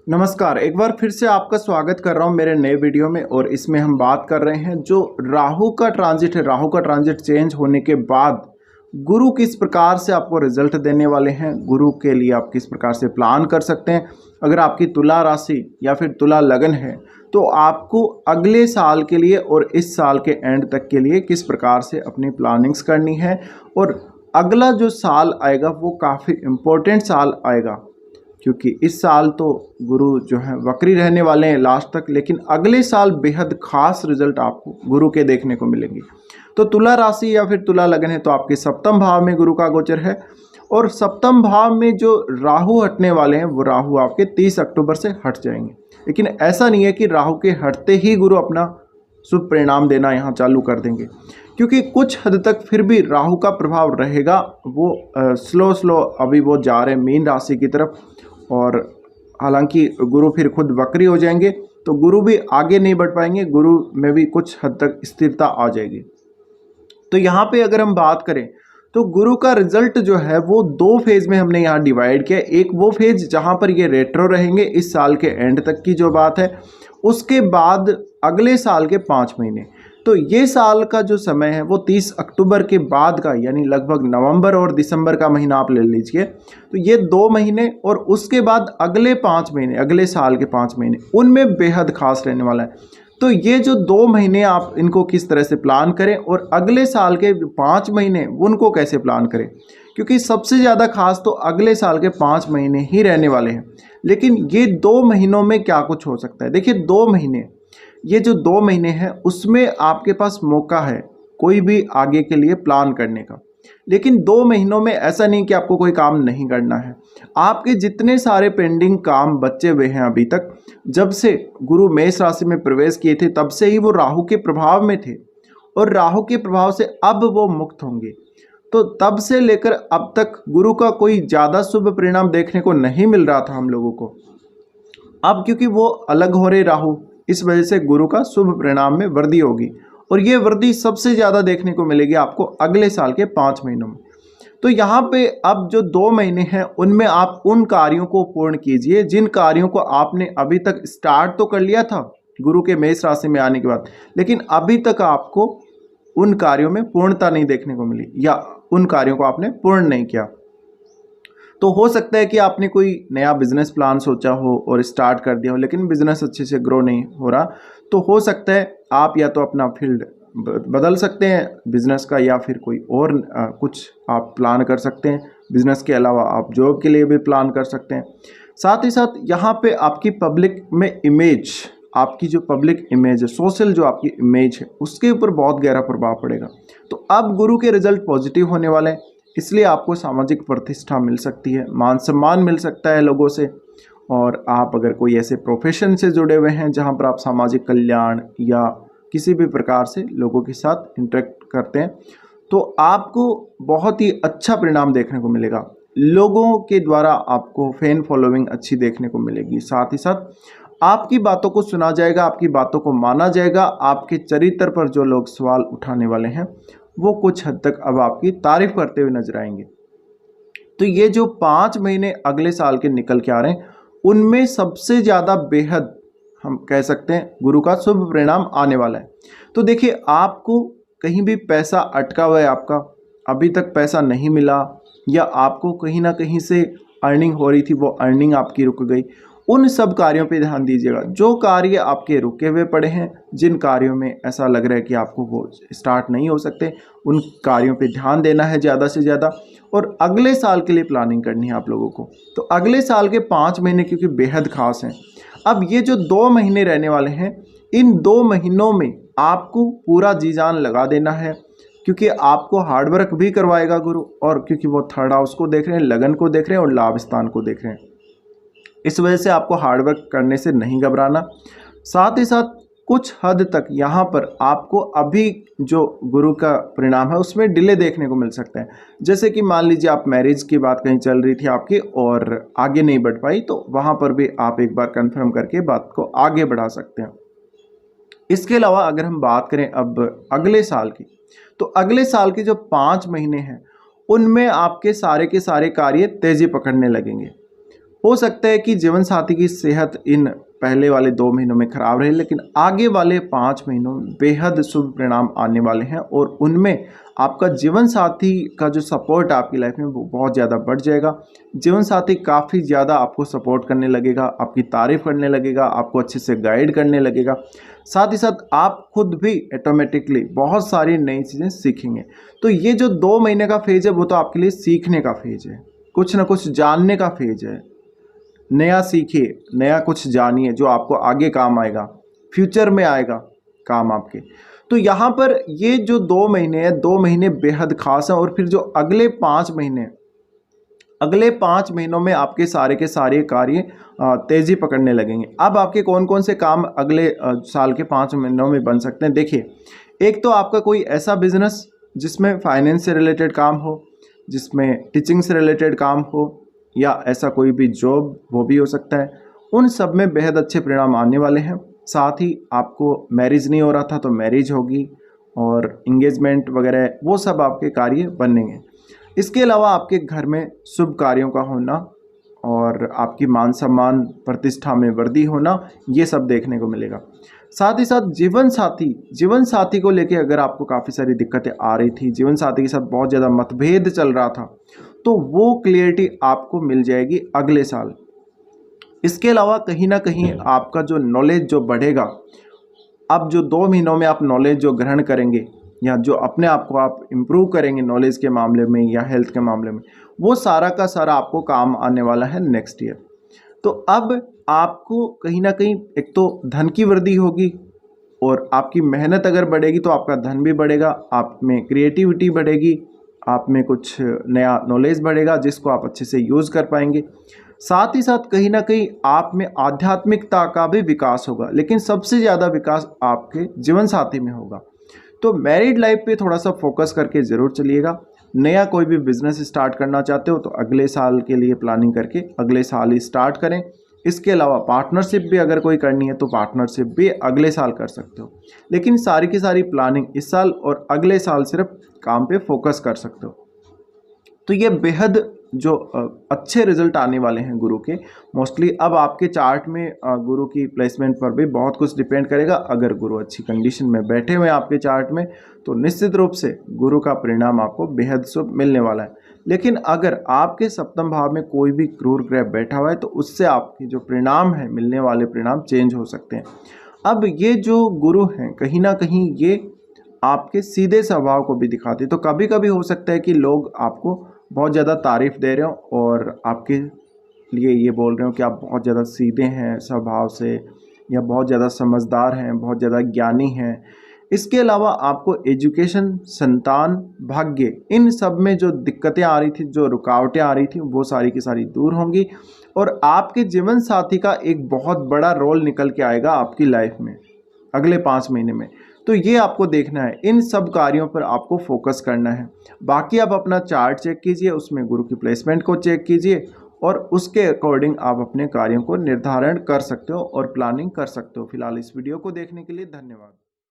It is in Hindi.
नमस्कार, एक बार फिर से आपका स्वागत कर रहा हूं मेरे नए वीडियो में। और इसमें हम बात कर रहे हैं जो राहु का ट्रांजिट है। राहु का ट्रांजिट चेंज होने के बाद गुरु किस प्रकार से आपको रिजल्ट देने वाले हैं, गुरु के लिए आप किस प्रकार से प्लान कर सकते हैं। अगर आपकी तुला राशि या फिर तुला लगन है तो आपको अगले साल के लिए और इस साल के एंड तक के लिए किस प्रकार से अपनी प्लानिंग्स करनी है। और अगला जो साल आएगा वो काफ़ी इम्पोर्टेंट साल आएगा, क्योंकि इस साल तो गुरु जो है वक्री रहने वाले हैं लास्ट तक, लेकिन अगले साल बेहद खास रिजल्ट आपको गुरु के देखने को मिलेंगे। तो तुला राशि या फिर तुला लगन है तो आपके सप्तम भाव में गुरु का गोचर है। और सप्तम भाव में जो राहु हटने वाले हैं वो राहु आपके 30 अक्टूबर से हट जाएंगे। लेकिन ऐसा नहीं है कि राहु के हटते ही गुरु अपना शुभ परिणाम देना यहाँ चालू कर देंगे, क्योंकि कुछ हद तक फिर भी राहु का प्रभाव रहेगा। वो स्लो अभी वो जा रहे हैं मीन राशि की तरफ, और हालांकि गुरु फिर खुद वक्री हो जाएंगे तो गुरु भी आगे नहीं बढ़ पाएंगे, गुरु में भी कुछ हद तक स्थिरता आ जाएगी। तो यहाँ पे अगर हम बात करें तो गुरु का रिजल्ट जो है वो दो फेज में हमने यहाँ डिवाइड किया। एक वो फेज जहाँ पर ये रेट्रो रहेंगे इस साल के एंड तक की जो बात है, उसके बाद अगले साल के 5 महीने। तो ये साल का जो समय है वो 30 अक्टूबर के बाद का, यानी लगभग नवंबर और दिसंबर का महीना आप ले लीजिए। तो ये 2 महीने और उसके बाद अगले 5 महीने, अगले साल के 5 महीने, उनमें बेहद खास रहने वाला है। तो ये जो 2 महीने आप इनको किस तरह से प्लान करें और अगले साल के 5 महीने उनको कैसे प्लान करें, क्योंकि सबसे ज़्यादा खास तो अगले साल के 5 महीने ही रहने वाले हैं। लेकिन ये 2 महीनों में क्या कुछ हो सकता है। देखिए 2 महीने, ये जो 2 महीने हैं उसमें आपके पास मौका है कोई भी आगे के लिए प्लान करने का। लेकिन 2 महीनों में ऐसा नहीं कि आपको कोई काम नहीं करना है। आपके जितने सारे पेंडिंग काम बचे हुए हैं अभी तक, जब से गुरु मेष राशि में प्रवेश किए थे तब से ही वो राहु के प्रभाव में थे, और राहु के प्रभाव से अब वो मुक्त होंगे। तो तब से लेकर अब तक गुरु का कोई ज़्यादा शुभ परिणाम देखने को नहीं मिल रहा था हम लोगों को। अब क्योंकि वो अलग हो रहे राहु, इस वजह से गुरु का शुभ परिणाम में वृद्धि होगी, और ये वृद्धि सबसे ज़्यादा देखने को मिलेगी आपको अगले साल के 5 महीनों में। तो यहाँ पे अब जो 2 महीने हैं उनमें आप उन कार्यों को पूर्ण कीजिए जिन कार्यों को आपने अभी तक स्टार्ट तो कर लिया था गुरु के मेष राशि में आने के बाद, लेकिन अभी तक आपको उन कार्यों में पूर्णता नहीं देखने को मिली, या उन कार्यों को आपने पूर्ण नहीं किया। तो हो सकता है कि आपने कोई नया बिजनेस प्लान सोचा हो और स्टार्ट कर दिया हो, लेकिन बिजनेस अच्छे से ग्रो नहीं हो रहा। तो हो सकता है आप या तो अपना फील्ड बदल सकते हैं बिजनेस का, या फिर कोई और कुछ आप प्लान कर सकते हैं। बिजनेस के अलावा आप जॉब के लिए भी प्लान कर सकते हैं। साथ ही साथ यहाँ पे आपकी पब्लिक में इमेज, आपकी जो पब्लिक इमेज है, सोशल जो आपकी इमेज है, उसके ऊपर बहुत गहरा प्रभाव पड़ेगा। तो अब गुरु के रिजल्ट पॉजिटिव होने वाले हैं, इसलिए आपको सामाजिक प्रतिष्ठा मिल सकती है, मान सम्मान मिल सकता है लोगों से। और आप अगर कोई ऐसे प्रोफेशन से जुड़े हुए हैं जहां पर आप सामाजिक कल्याण या किसी भी प्रकार से लोगों के साथ इंटरेक्ट करते हैं, तो आपको बहुत ही अच्छा परिणाम देखने को मिलेगा। लोगों के द्वारा आपको फैन फॉलोइंग अच्छी देखने को मिलेगी। साथ ही साथ आपकी बातों को सुना जाएगा, आपकी बातों को माना जाएगा। आपके चरित्र पर जो लोग सवाल उठाने वाले हैं वो कुछ हद तक अब आपकी तारीफ करते हुए नजर आएंगे। तो ये जो 5 महीने अगले साल के निकल के आ रहे हैं उनमें सबसे ज़्यादा बेहद हम कह सकते हैं गुरु का शुभ परिणाम आने वाला है। तो देखिए आपको कहीं भी पैसा अटका हुआ है, आपका अभी तक पैसा नहीं मिला, या आपको कहीं ना कहीं से अर्निंग हो रही थी वो अर्निंग आपकी रुक गई, उन सब कार्यों पे ध्यान दीजिएगा। जो कार्य आपके रुके हुए पड़े हैं, जिन कार्यों में ऐसा लग रहा है कि आपको वो स्टार्ट नहीं हो सकते, उन कार्यों पे ध्यान देना है ज़्यादा से ज़्यादा, और अगले साल के लिए प्लानिंग करनी है आप लोगों को। तो अगले साल के 5 महीने क्योंकि बेहद खास हैं। अब ये जो 2 महीने रहने वाले हैं, इन 2 महीनों में आपको पूरा जी जान लगा देना है, क्योंकि आपको हार्डवर्क भी करवाएगा गुरु, और क्योंकि वो थर्ड हाउस को देख रहे हैं, लगन को देख रहे हैं और लाभ स्थान को देख रहे हैं, इस वजह से आपको हार्डवर्क करने से नहीं घबराना। साथ ही साथ कुछ हद तक यहाँ पर आपको अभी जो गुरु का परिणाम है उसमें डिले देखने को मिल सकता है। जैसे कि मान लीजिए आप मैरिज की बात कहीं चल रही थी आपकी और आगे नहीं बढ़ पाई, तो वहाँ पर भी आप एक बार कंफर्म करके बात को आगे बढ़ा सकते हैं। इसके अलावा अगर हम बात करें अब अगले साल की, तो अगले साल के जो 5 महीने हैं उनमें आपके सारे के सारे कार्य तेजी पकड़ने लगेंगे। हो सकता है कि जीवन साथी की सेहत इन पहले वाले 2 महीनों में खराब रहे, लेकिन आगे वाले 5 महीनों में बेहद शुभ परिणाम आने वाले हैं और उनमें आपका जीवन साथी का जो सपोर्ट आपकी लाइफ में वो बहुत ज़्यादा बढ़ जाएगा। जीवन साथी काफ़ी ज़्यादा आपको सपोर्ट करने लगेगा, आपकी तारीफ़ करने लगेगा, आपको अच्छे से गाइड करने लगेगा। साथ ही साथ आप खुद भी ऑटोमेटिकली बहुत सारी नई चीज़ें सीखेंगे। तो ये जो 2 महीने का फेज़ है वो तो आपके लिए सीखने का फेज़ है, कुछ ना कुछ जानने का फेज़ है। नया सीखिए, नया कुछ जानिए जो आपको आगे काम आएगा, फ्यूचर में आएगा काम आपके। तो यहाँ पर ये जो 2 महीने हैं, 2 महीने बेहद ख़ास हैं और फिर जो अगले 5 महीने, अगले 5 महीनों में आपके सारे के सारे कार्य तेज़ी पकड़ने लगेंगे। अब आपके कौन कौन से काम अगले साल के 5 महीनों में बन सकते हैं, देखिए। एक तो आपका कोई ऐसा बिजनेस जिसमें फाइनेंस से रिलेटेड काम हो, जिसमें टीचिंग से रिलेटेड काम हो, या ऐसा कोई भी जॉब वो भी हो सकता है। उन सब में बेहद अच्छे परिणाम आने वाले हैं। साथ ही आपको मैरिज नहीं हो रहा था तो मैरिज होगी, और इंगेजमेंट वगैरह वो सब आपके कार्य बनेंगे। इसके अलावा आपके घर में शुभ कार्यों का होना और आपकी मान सम्मान प्रतिष्ठा में वृद्धि होना, ये सब देखने को मिलेगा। साथ ही साथ जीवन साथी को लेके अगर आपको काफ़ी सारी दिक्कतें आ रही थी, जीवन साथी के साथ बहुत ज़्यादा मतभेद चल रहा था, तो वो क्लियरिटी आपको मिल जाएगी अगले साल। इसके अलावा कहीं ना कहीं आपका जो नॉलेज जो बढ़ेगा, अब जो 2 महीनों में आप नॉलेज जो ग्रहण करेंगे या जो अपने आप को आप इम्प्रूव करेंगे नॉलेज के मामले में या हेल्थ के मामले में, वो सारा का सारा आपको काम आने वाला है नेक्स्ट ईयर। तो अब आपको कहीं ना कहीं एक तो धन की वृद्धि होगी, और आपकी मेहनत अगर बढ़ेगी तो आपका धन भी बढ़ेगा, आप में क्रिएटिविटी बढ़ेगी, आप में कुछ नया नॉलेज बढ़ेगा जिसको आप अच्छे से यूज़ कर पाएंगे। साथ ही साथ कहीं ना कहीं आप में आध्यात्मिकता का भी विकास होगा, लेकिन सबसे ज़्यादा विकास आपके जीवन साथी में होगा। तो मैरिड लाइफ पे थोड़ा सा फोकस करके ज़रूर चलिएगा। नया कोई भी बिजनेस स्टार्ट करना चाहते हो तो अगले साल के लिए प्लानिंग करके अगले साल ही स्टार्ट करें। इसके अलावा पार्टनरशिप भी अगर कोई करनी है तो पार्टनरशिप भी अगले साल कर सकते हो, लेकिन सारी की सारी प्लानिंग इस साल और अगले साल सिर्फ काम पे फोकस कर सकते हो। तो ये बेहद जो अच्छे रिजल्ट आने वाले हैं गुरु के। मोस्टली अब आपके चार्ट में गुरु की प्लेसमेंट पर भी बहुत कुछ डिपेंड करेगा। अगर गुरु अच्छी कंडीशन में बैठे हुए हैं आपके चार्ट में तो निश्चित रूप से गुरु का परिणाम आपको बेहद शुभ मिलने वाला है। लेकिन अगर आपके सप्तम भाव में कोई भी क्रूर ग्रह बैठा हुआ है तो उससे आपकी जो परिणाम है, मिलने वाले परिणाम चेंज हो सकते हैं। अब ये जो गुरु हैं कहीं ना कहीं ये आपके सीधे स्वभाव को भी दिखाते हैं। तो कभी कभी हो सकता है कि लोग आपको बहुत ज़्यादा तारीफ़ दे रहे हो और आपके लिए ये बोल रहे हो कि आप बहुत ज़्यादा सीधे हैं स्वभाव से, या बहुत ज़्यादा समझदार हैं, बहुत ज़्यादा ज्ञानी हैं। इसके अलावा आपको एजुकेशन, संतान, भाग्य, इन सब में जो दिक्कतें आ रही थी, जो रुकावटें आ रही थी, वो सारी की सारी दूर होंगी और आपके जीवन साथी का एक बहुत बड़ा रोल निकल के आएगा आपकी लाइफ में अगले 5 महीने में। तो ये आपको देखना है, इन सब कार्यों पर आपको फोकस करना है। बाकी आप अपना चार्ट चेक कीजिए, उसमें गुरु की प्लेसमेंट को चेक कीजिए और उसके अकॉर्डिंग आप अपने कार्यों को निर्धारण कर सकते हो और प्लानिंग कर सकते हो। फिलहाल इस वीडियो को देखने के लिए धन्यवाद।